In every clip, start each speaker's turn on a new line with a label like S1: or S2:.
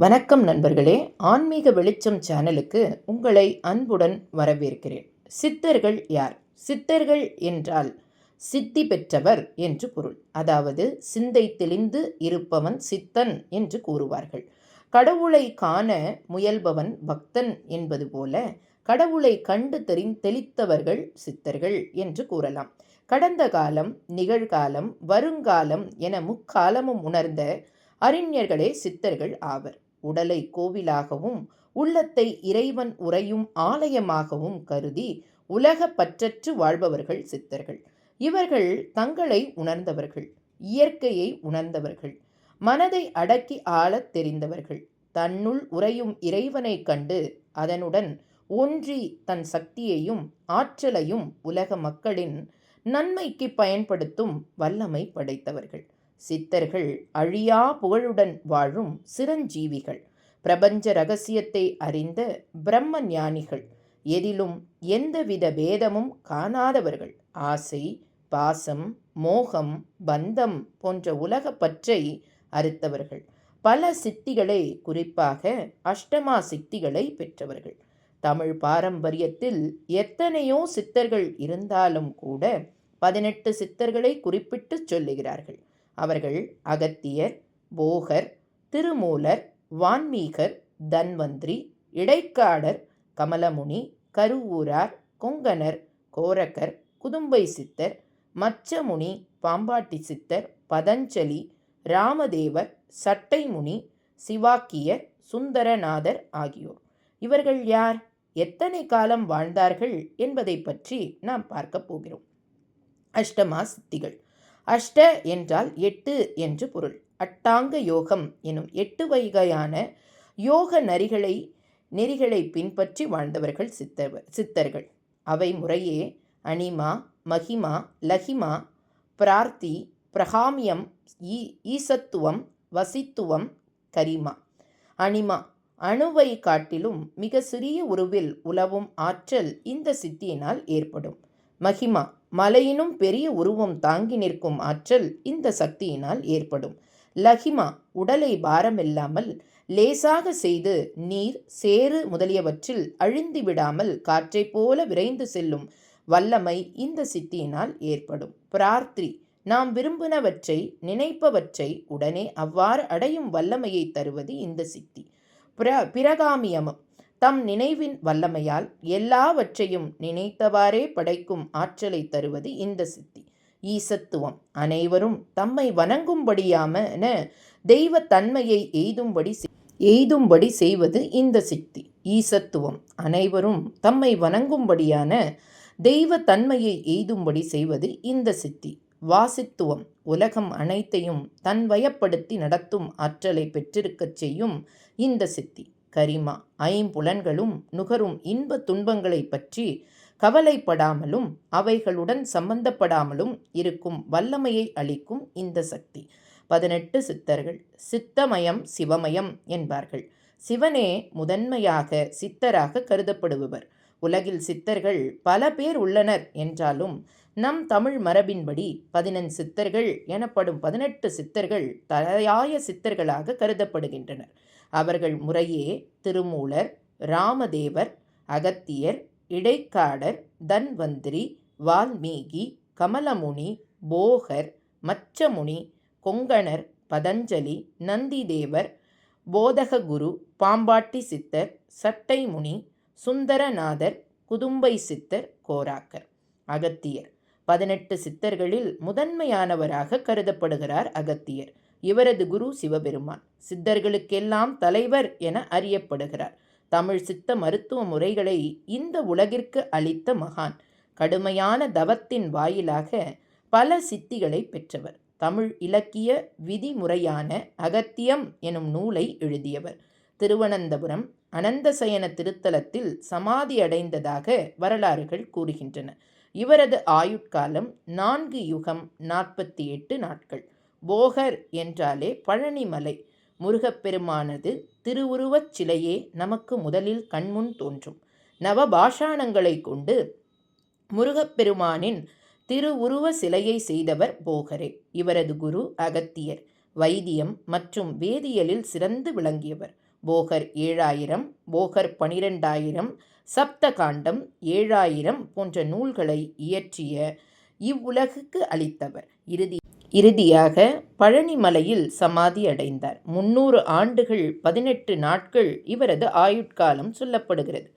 S1: வணக்கம் நண்பர்களே. ஆன்மீக வெளிச்சம் சேனலுக்கு உங்களை அன்புடன் வரவேற்கிறேன். சித்தர்கள் யார்? சித்தர்கள் என்றால் சித்தி பெற்றவர் என்று பொருள். அதாவது சிந்தை தெளிந்து இருப்பவன் சித்தன் என்று கூறுவார்கள். கடவுளை காண முயல்பவன் பக்தன் என்பது போல கடவுளை கண்டு தெளித்தவர்கள் சித்தர்கள் என்று கூறலாம். கடந்த காலம், நிகழ்காலம், வருங்காலம் என முக்காலமும் உணர்ந்த அறிஞர்களே சித்தர்கள் ஆவர். உடலை கோவிலாகவும் உள்ளத்தை இறைவன் உறையும் ஆலயமாகவும் கருதி உலக பற்றற்று வாழ்பவர்கள் சித்தர்கள். இவர்கள் தங்களை உணர்ந்தவர்கள், இயற்கையை உணர்ந்தவர்கள், மனதை அடக்கி ஆளத் தெரிந்தவர்கள், தன்னுள் உறையும் இறைவனை கண்டு அதனுடன் ஒன்றி தன் சக்தியையும் ஆற்றலையும் உலக மக்களின் நன்மைக்கு பயன்படுத்தும் வல்லமை படைத்தவர்கள். சித்தர்கள் அழியா புகழுடன் வாழும் சிரஞ்சீவிகள், பிரபஞ்ச ரகசியத்தை அறிந்த பிரம்ம ஞானிகள், எதிலும் எந்தவித பேதமும் காணாதவர்கள், ஆசை, பாசம், மோகம், பந்தம் போன்ற உலக பற்றை அறுத்தவர்கள், பல சித்திகளை, குறிப்பாக அஷ்டமா சித்திகளை பெற்றவர்கள். தமிழ் பாரம்பரியத்தில் எத்தனையோ சித்தர்கள் இருந்தாலும் கூட 18 சித்தர்களை குறிப்பிட்டு சொல்லுகிறார்கள். அவர்கள் அகத்தியர், போகர், திருமூலர், வான்மீகர், தன்வந்திரி, இடைக்காடர், கமலமுனி, கருவூரார், கொங்கணர், கோரக்கர், குதும்பை சித்தர், மச்சமுனி, பாம்பாட்டி சித்தர், பதஞ்சலி, ராமதேவர், சட்டைமுனி, சிவாக்கியர், சுந்தரநாதர் ஆகியோர். இவர்கள் யார்? எத்தனை காலம் வாழ்ந்தார்கள் என்பதை பற்றி நாம் பார்க்க போகிறோம். அஷ்டமா சித்திகள். அஷ்ட என்றால் 8 என்று பொருள். அட்டாங்க யோகம் எனும் 8 வகையான யோக நெறிகளை பின்பற்றி வாழ்ந்தவர்கள் சித்தர்கள். அவை முறையே அனிமா, மகிமா, லகிமா, பிரார்த்தி, பிரகாமியம், ஈசத்துவம், வசித்துவம், கரிமா. அனிமா அணுவை காட்டிலும் மிக சிறிய உருவில் உலவும் ஆற்றல் இந்த சித்தியினால் ஏற்படும். மகிமா மலையினும் பெரிய உருவம் தாங்கி நிற்கும் ஆற்றல் இந்த சக்தியினால் ஏற்படும். லகிமா உடலை பாரமில்லாமல் லேசாக செய்து நீர், சேறு முதலியவற்றில் அழிந்து விடாமல் காற்றை போல விரைந்து செல்லும் வல்லமை இந்த சித்தியினால் ஏற்படும். பிரார்த்தி நாம் விரும்பினவற்றை, நினைப்பவற்றை உடனே அவ்வாறு அடையும் வல்லமையை தருவது இந்த சித்தி. பிரகாமியமும் தம் நினைவின் வல்லமையால் எல்லாவற்றையும் நினைத்தவாறே படைக்கும் ஆற்றலை தருவது இந்த சித்தி. ஈசத்துவம் அனைவரும் தம்மை வணங்கும்படியான தெய்வ தன்மையை எய்தும்படி செய்வது இந்த சித்தி. ஈசத்துவம் அனைவரும் தம்மை வணங்கும்படியான தெய்வ தன்மையை எய்தும்படி செய்வது இந்த சித்தி. வாசித்துவம் உலகம் அனைத்தையும் தன்வயப்படுத்தி நடத்தும் ஆற்றலை பெற்றிருக்கச் செய்யும் இந்த சித்தி. கரிமா ஐம்புலன்களும் நுகரும் இன்ப துன்பங்களை பற்றி கவலைப்படாமலும் அவைகளுடன் சம்பந்தப்படாமலும் இருக்கும் வல்லமையை அளிக்கும் இந்த சக்தி. 18 சித்தர்கள். சித்தமயம் சிவமயம் என்பார்கள். சிவனே முதன்மையாக சித்தராக கருதப்படுபவர். உலகில் சித்தர்கள் பல பேர் உள்ளனர் என்றாலும் நம் தமிழ் மரபின்படி 15 சித்தர்கள் எனப்படும் 18 சித்தர்கள் தலையாய சித்தர்களாக கருதப்படுகின்றனர். அவர்கள் முறையே திருமூலர், ராமதேவர், அகத்தியர், இடைக்காடர், தன்வந்திரி, வால்மீகி, கமலமுனி, போகர், மச்சமுனி, கொங்கணர், பதஞ்சலி, நந்திதேவர், போதககுரு, பாம்பாட்டி சித்தர், சட்டைமுனி, சுந்தரநாதர், குதும்பை சித்தர், கோராக்கர். அகத்தியர் 18 சித்தர்களில் முதன்மையானவராக கருதப்படுகிறார் அகத்தியர். இவரது குரு சிவபெருமான். சித்தர்களுக்கெல்லாம் தலைவர் என அறியப்படுகிறார். தமிழ் சித்த மருத்துவ முறைகளை இந்த உலகிற்கு அளித்த மகான். கடுமையான தவத்தின் வாயிலாக பல சித்திகளை பெற்றவர். தமிழ் இலக்கிய விதிமுறையான அகத்தியம் எனும் நூலை எழுதியவர். திருவனந்தபுரம் அனந்தசயன திருத்தலத்தில் சமாதி அடைந்ததாக வரலாறுகள் கூறுகின்றன. இவரது ஆயுட்காலம் 4 யுகம் 48 நாட்கள். போகர் என்றாலே பழனிமலை முருகப்பெருமானது திருவுருவச் சிலையே நமக்கு முதலில் கண்முன் தோன்றும். நவபாஷாணங்களை கொண்டு முருகப்பெருமானின் திருவுருவ சிலையை செய்தவர் போகரே. இவரது குரு அகத்தியர். வைத்தியம் மற்றும் வேதியியலில் சிறந்து விளங்கியவர். போகர் 7000, போகர் 12,000, சப்தகாண்டம் 7000 போன்ற நூல்களை இயற்றிய இவ்வுலகுக்கு அளித்தவர். இறுதியாக பழனிமலையில் சமாதி அடைந்தார். 300 ஆண்டுகள் 18 நாட்கள் இவரது ஆயுட்காலம் சொல்லப்படுகிறது.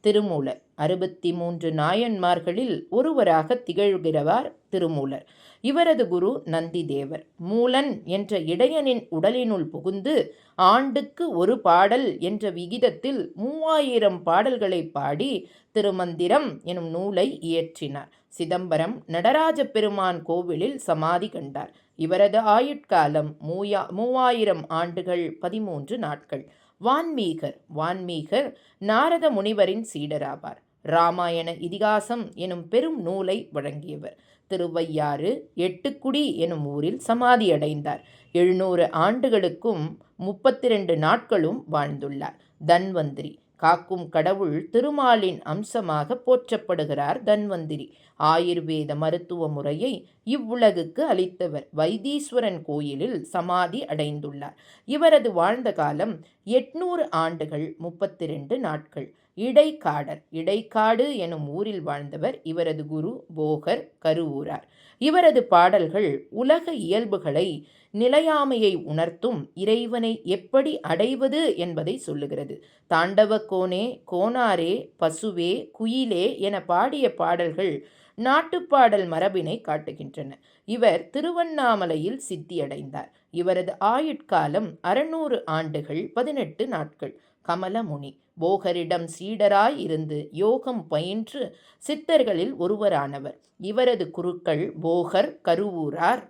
S1: திருமூலர் 63 நாயன்மார்களில் ஒருவராக திகழ்கிறவர் திருமூலர். இவரது குரு நந்திதேவர். மூலன் என்ற இடையனின் உடலினுள் புகுந்து ஆண்டுக்கு ஒரு பாடல் என்ற விகிதத்தில் 3000 பாடல்களை பாடி திருமந்திரம் எனும் நூலை இயற்றினார். சிதம்பரம் நடராஜ பெருமான் கோவிலில் சமாதி கண்டார். இவரது ஆயுட்காலம் 3000 ஆண்டுகள் 13 நாட்கள். வான்மீகர் நாரத முனிவரின் சீடராவார். இராமாயண இதிகாசம் எனும் பெரும் நூலை வழங்கியவர். திருவையாறு எட்டுக்குடி எனும் ஊரில் சமாதியடைந்தார். 700 ஆண்டுகளுக்கும் 32 நாட்களும் வாழ்ந்துள்ளார். தன்வந்திரி காக்கும் கடவுள் திருமாலின் அம்சமாக போற்றப்படுகிறார். தன்வந்திரி ஆயுர்வேத மருத்துவ முறையை இவ்வுலகுக்கு அளித்தவர். வைத்தீஸ்வரன் கோயிலில் சமாதி அடைந்துள்ளார். இவரது வாழ்ந்த காலம் 800 ஆண்டுகள் 32 நாட்கள். இடைக்காடு எனும் ஊரில் வாழ்ந்தவர். இவரது குரு போகர் கருவூரார். இவரது பாடல்கள் உலக இயல்புகளை, நிலையாமையை உணர்த்தும் இறைவனை எப்படி அடைவது என்பதை சொல்லுகிறது. தாண்டவ கோனே, கோனாரே, பசுவே, குயிலே என பாடிய பாடல்கள் நாட்டுப்பாடல் மரபினை காட்டுகின்றன. இவர் திருவண்ணாமலையில் சித்தியடைந்தார். இவரது ஆயுட்காலம் 600 ஆண்டுகள் 18 நாட்கள். கமலமுனி போகரிடம் சீடராய் இருந்து யோகம் பயின்று சித்தர்களில் ஒருவரானவர். இவரது குருக்கள் போகர் கருவூரார்.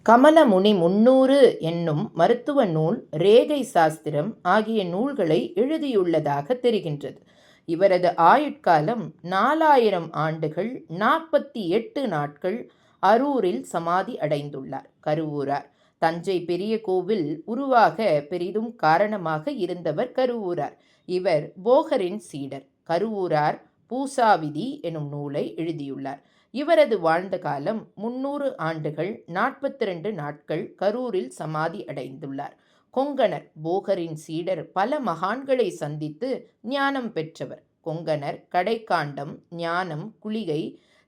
S1: கமலமுனி 300 என்னும் மருத்துவ நூல், ரேகை சாஸ்திரம் ஆகிய நூல்களை எழுதியுள்ளதாக தெரிகின்றது. இவரது ஆயுட்காலம் 4000 ஆண்டுகள் 48 நாட்கள். அரூரில் சமாதி அடைந்துள்ளார். கருவூரார் தஞ்சை பெரிய கோவில் உருவாக பெரிதும் காரணமாக இருந்தவர் கருவூரார். இவர் போகரின் சீடர். கருவூரார் பூசாவிதி எனும் நூலை எழுதியுள்ளார். இவரது வாழ்ந்த காலம் 300 ஆண்டுகள் 42 நாட்கள். கரூரில் சமாதி அடைந்துள்ளார். கொங்கணர் போகரின் சீடர். பல மகான்களை சந்தித்து ஞானம் பெற்றவர். கொங்கணர் கடைக்காண்டம், ஞானம், குளிகை,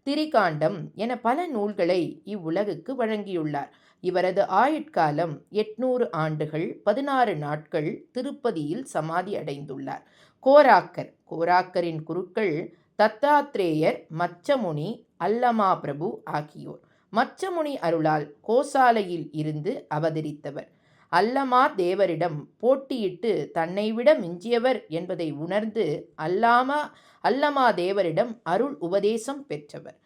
S1: திரிகாண்டம் என பல நூல்களை இவ்வுலகுக்கு வழங்கியுள்ளார். இவரது ஆயுட்காலம் 800 ஆண்டுகள் 16 நாட்கள். திருப்பதியில் சமாதி அடைந்துள்ளார். கோராக்கரின் குருக்கள் தத்தாத்ரேயர், மச்சமுனி, அல்லமா பிரபு ஆகியோர். மச்சமுனி அருளால் கோசாலையில் இருந்து அவதரித்தவர். அல்லமா தேவரிடம் போட்டியிட்டு தன்னைவிட மிஞ்சியவர் என்பதை உணர்ந்து அல்லமா தேவரிடம் அருள் உபதேசம் பெற்றவர்.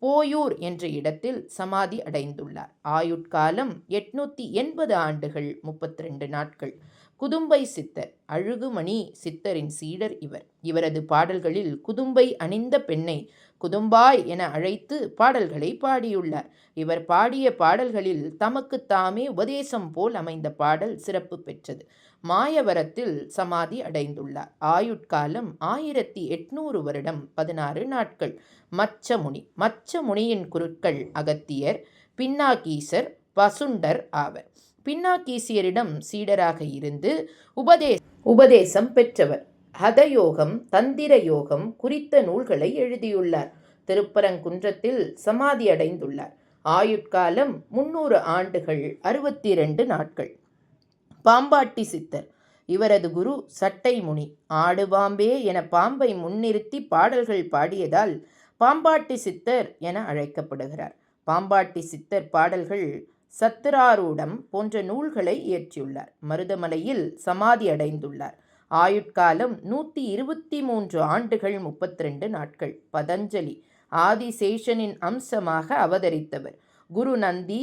S1: போயூர் என்ற இடத்தில் சமாதி அடைந்துள்ளார். ஆயுட்காலம் 880 ஆண்டுகள் 32 நாட்கள். குதும்பை சித்தர் அழுகுமணி சித்தரின் சீடர் இவர். இவரது பாடல்களில் குதும்பை அணிந்த பெண்ணை குதும்பாய் என அழைத்து பாடல்களை பாடியுள்ளார். இவர் பாடிய பாடல்களில் தமக்கு தாமே உபதேசம் போல் அமைந்த பாடல் சிறப்பு பெற்றது. மாயவரத்தில் சமாதி அடைந்துள்ளார். ஆயுட்காலம் 1800 வருடம் 16 நாட்கள். மச்சமுனியின் குருக்கள் அகத்தியர், பின்னாகீசர், பசுண்டர் ஆவர். பின்னாகீசியரிடம் சீடராக இருந்து உபதேசம் பெற்றவர். ஹதயோகம், தந்திர யோகம் குறித்த நூல்களை எழுதியுள்ளார். திருப்பரங்குன்றத்தில் சமாதி அடைந்துள்ளார். ஆயுட்காலம் 300 ஆண்டுகள் 62 நாட்கள். பாம்பாட்டி சித்தர். இவரது குரு சட்டை முனி. ஆடு பாம்பே என பாம்பை முன்னிறுத்தி பாடல்கள் பாடியதால் பாம்பாட்டி சித்தர் என அழைக்கப்படுகிறார். பாம்பாட்டி சித்தர் பாடல்கள் சத்திராரூடம் போன்ற நூல்களை இயற்றியுள்ளார். மருதமலையில் சமாதி அடைந்துள்ளார். ஆயுட்காலம் 123 ஆண்டுகள் 32 நாட்கள். பதஞ்சலி ஆதிசேஷனின் அம்சமாக அவதரித்தவர். குரு நந்தி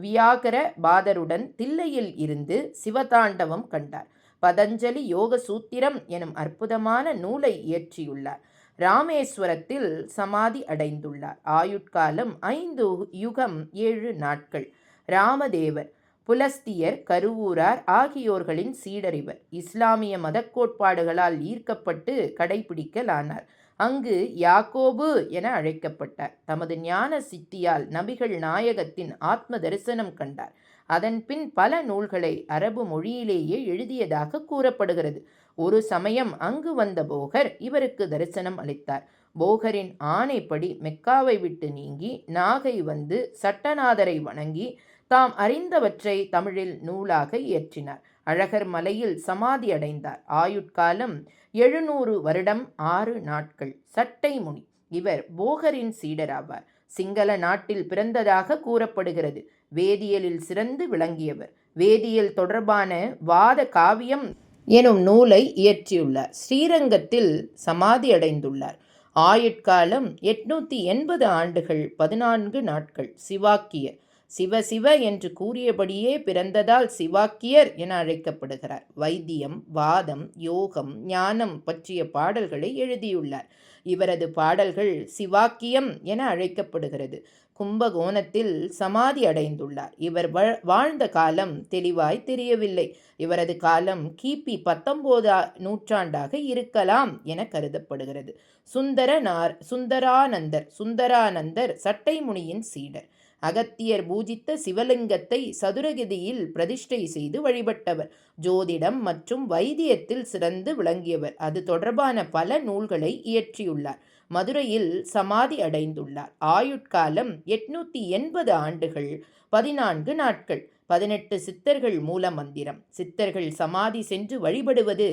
S1: வியாகர பாதருடன் தில்லையில் இருந்து சிவதாண்டவம் கண்டார். பதஞ்சலி யோக சூத்திரம் எனும் அற்புதமான நூலை இயற்றியுள்ளார். ராமேஸ்வரத்தில் சமாதி அடைந்துள்ளார். ஆயுட்காலம் 5 யுகம் 7 நாட்கள். ராமதேவர், புலஸ்தியர், கருவூரார் ஆகியோர்களின் சீடர் இவர். இஸ்லாமிய மத கோட்பாடுகளால் ஈர்க்கப்பட்டு கடைபிடிக்கலானார். அங்கு யாக்கோபு என அழைக்கப்பட்டார். தமது ஞான சித்தியால் நபிகள் நாயகத்தின் ஆத்ம தரிசனம் கண்டார். அதன்பின் பல நூல்களை அரபு மொழியிலேயே எழுதியதாக கூறப்படுகிறது. ஒரு சமயம் அங்கு வந்த போகர் இவருக்கு தரிசனம் அளித்தார். போகரின் ஆணைப்படி மெக்காவை விட்டு நீங்கி நாகை வந்து சட்டநாதரை வணங்கி தாம் அறிந்தவற்றை தமிழில் நூலாக இயற்றினார். அழகர் மலையில் சமாதி அடைந்தார். ஆயுட்காலம் 700 வருடம் 6 நாட்கள். சட்டை முனி இவர் போகரின் சீடராவார். சிங்கள நாட்டில் பிறந்ததாக கூறப்படுகிறது. வேதியியலில் சிறந்து விளங்கியவர். வேதியியல் தொடர்பான வாத காவியம் எனும் நூலை இயற்றியுள்ளார். ஸ்ரீரங்கத்தில் சமாதி அடைந்துள்ளார். ஆயுட்காலம் 880 ஆண்டுகள் 14 நாட்கள். சிவாக்கியர் சிவ சிவ என்று கூறியபடியே பிறந்ததால் சிவாக்கியர் என அழைக்கப்படுகிறார். வைத்தியம், வாதம், யோகம், ஞானம் பற்றிய பாடல்களை எழுதியுள்ளார். இவரது பாடல்கள் சிவாக்கியம் என அழைக்கப்படுகிறது. கும்பகோணத்தில் சமாதி அடைந்துள்ளார். இவர் வாழ்ந்த காலம் தெளிவாய் தெரியவில்லை. இவரது காலம் கிபி 19 நூற்றாண்டாக இருக்கலாம் என கருதப்படுகிறது. சுந்தரானந்தர் சட்டைமுனியின் சீடர். அகத்தியர் பூஜித்த சிவலிங்கத்தை சதுரகிதியில் பிரதிஷ்டை செய்து வழிபட்டவர். ஜோதிடம் மற்றும் வைத்தியத்தில் சிறந்து விளங்கியவர். அது தொடர்பான பல நூல்களை இயற்றியுள்ளார். மதுரையில் சமாதி அடைந்துள்ளார். ஆயுட்காலம் 880 ஆண்டுகள் 14 நாட்கள். 18 சித்தர்கள் மூல மந்திரம். சித்தர்கள் சமாதி சென்று வழிபடுவது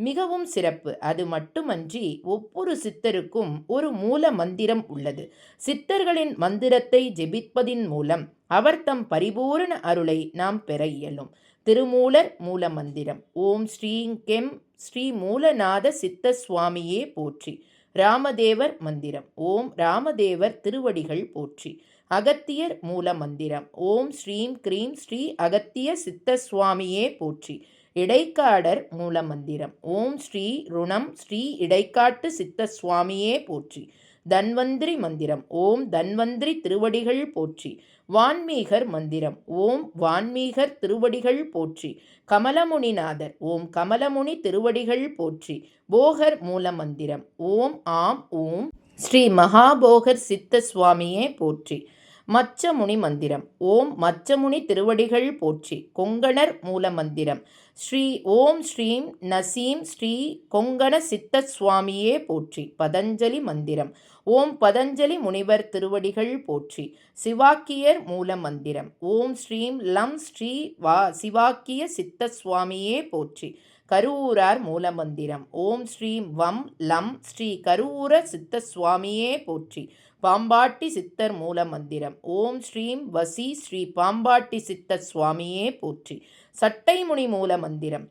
S1: மிகவும் சிறப்பு. அது மட்டுமன்றி ஒவ்வொரு சித்தருக்கும் ஒரு மூல மந்திரம் உள்ளது. சித்தர்களின் மந்திரத்தை ஜெபிப்பதின் மூலம் அவர் தம் பரிபூரண அருளை நாம் பெற இயலும். திருமூலர் மூல மந்திரம். ஓம் ஸ்ரீம் கெம் ஸ்ரீ மூலநாத சித்த சுவாமியே போற்றி. ராமதேவர் மந்திரம். ஓம் ராமதேவர் திருவடிகள் போற்றி. அகத்தியர் மூல மந்திரம். ஓம் ஸ்ரீம் க்ரீம் ஸ்ரீ அகத்திய சித்த சுவாமியே போற்றி. இடைக்காடர் மூல மந்திரம். ஓம் ஸ்ரீ ருணம் ஸ்ரீ இடைக்காட்டு சித்த சுவாமியே போற்றி. தன்வந்திரி மந்திரம். ஓம் தன்வந்திரி திருவடிகள் போற்றி. வான்மீகர் மந்திரம். ஓம் வான்மீகர் திருவடிகள் போற்றி. கமலமுனிநாதர். ஓம் கமலமுனி திருவடிகள் போற்றி. போகர் மூல மந்திரம். ஓம் ஆம் ஓம் ஸ்ரீ மகாபோகர் சித்த சுவாமியே போற்றி. மச்சமுனி மந்திரம். ஓம் மச்சமுனி திருவடிகள் போற்றி. கொங்கணர் மூல மந்திரம். ஓம் ஸ்ரீம் நசீம் ஸ்ரீ கொங்கண சித்த சுவாமியே போற்றி. பதஞ்சலி மந்திரம். ஓம் பதஞ்சலி முனிவர் திருவடிகள் போற்றி. சிவாக்கியர் மூல மந்திரம். ஓம் ஸ்ரீம் லம் ஸ்ரீ சிவாக்கிய சித்த சுவாமியே போற்றி. கருவூரார் மூல மந்திரம். ஓம் ஸ்ரீம் வம் லம் ஸ்ரீ கருவூர சித்த சுவாமியே போற்றி. பாம்பாட்டி சித்தர் மூல மந்திரம். ஓம் ஸ்ரீம் வசி ஸ்ரீ பாம்பாட்டி சித்த சுவாமியே போற்றி. சட்டைமுனி மூல மந்திரம்.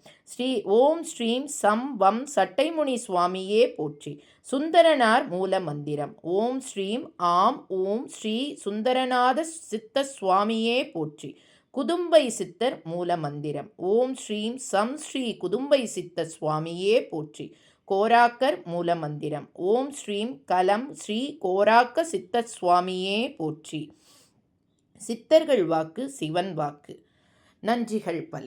S1: ஓம் ஸ்ரீம் சம் வம் சட்டைமுனி சுவாமியே போற்றி. சுந்தரனார் மூல மந்திரம். ஓம் ஸ்ரீம் ஆம் ஓம் ஸ்ரீ சுந்தரநாத சித்த சுவாமியே போற்றி. குதும்பை சித்தர் மூல மந்திரம். ஓம் ஸ்ரீம் சம் ஸ்ரீ குதும்பை சித்த சுவாமியே போற்றி. கோராக்கர் மூல மந்திரம். ஓம் ஸ்ரீம் கலம் ஸ்ரீ கோராக்க சித்த சுவாமியே போற்றி. சித்தர்கள் வாக்கு சிவன் வாக்கு. நன்றிகள் பல.